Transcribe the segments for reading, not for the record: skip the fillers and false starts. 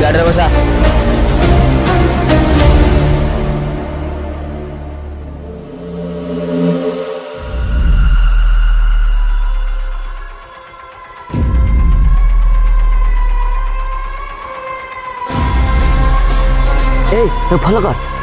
गाड़ी रे बसा। ए फॉलो कर।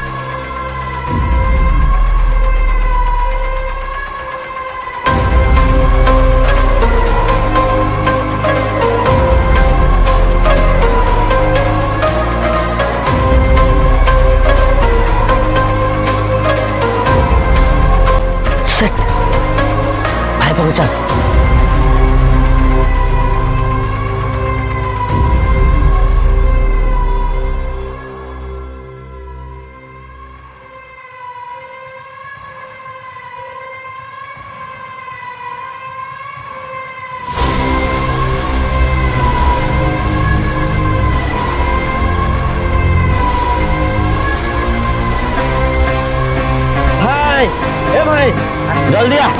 भाई पकड़ चल। भाई ए भाई जल्दी आ।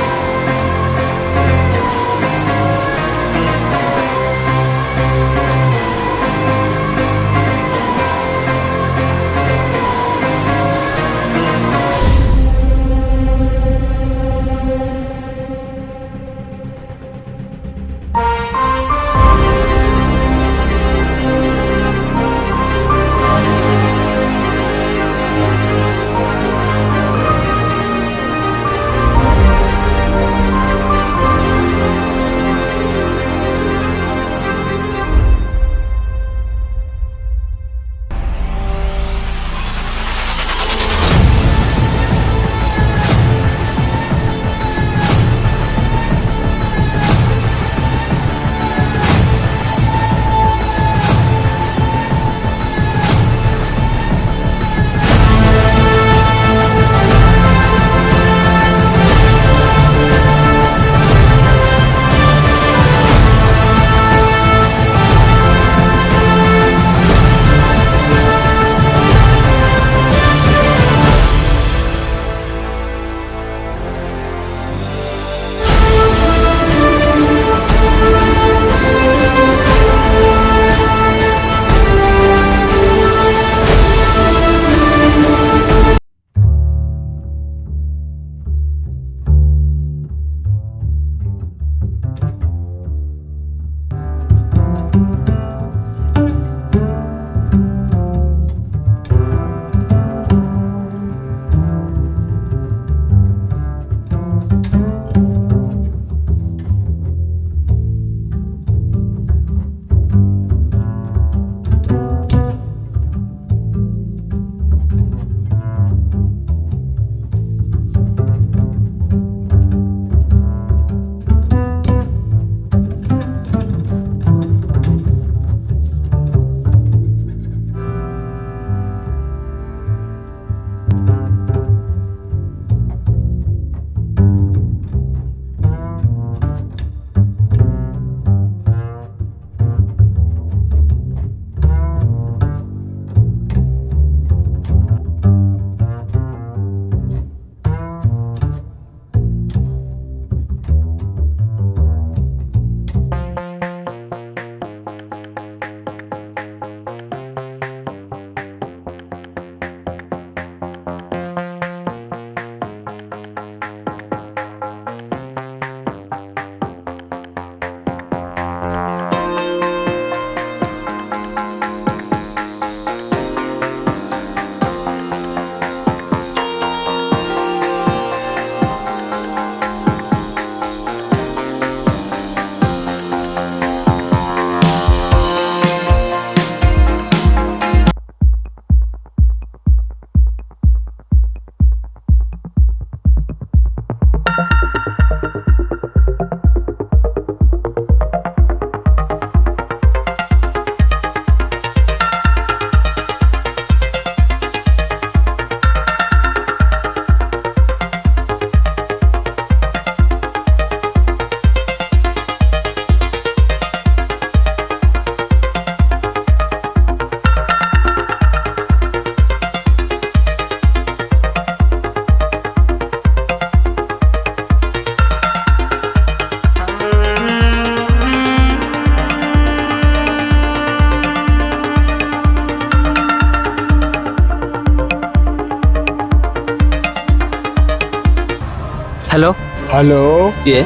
हेलो हेलो ये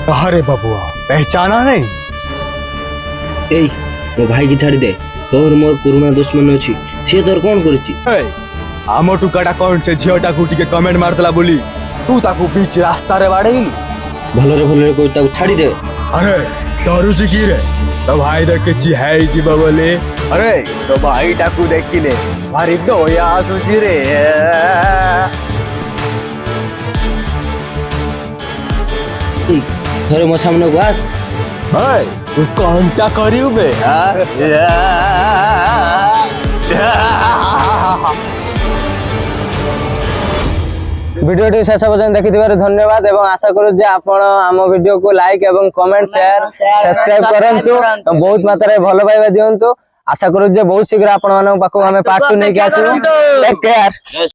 अरे बबुआ पहचाना नहीं? ए मो भाई की छाड़ी दे तोर मोर पुराना दुश्मन अछि से तोर कोन करछि आम टुकाटा कौन से झीटा को टिके कमेंट मारतला बोली तू ताकू बीच रास्ता रे बाड़ेइलु भलरे कोई ताकू छाड़ी दे। अरे डरुची की रे तो भाई देख चिहाई जीव बोले अरे तो भाई टाकू देखिले भारी दया आसुची रे थोड़े मो सामने को आस तू कौनटा करियो बे वीडियो शेष पर्यटन देखि धन्यवाद एवं आशा करू जे आपण आम वीडियो को लाइक एवं कमेंट शेयर सब्सक्राइब करंतु बहुत मात्रा रे भलो पाइबा दियंतु आशा करू जे बहुत शीघ्र आपण मानक पाखो हमें पार्ट 2 नै के आसीबो टेक केयर।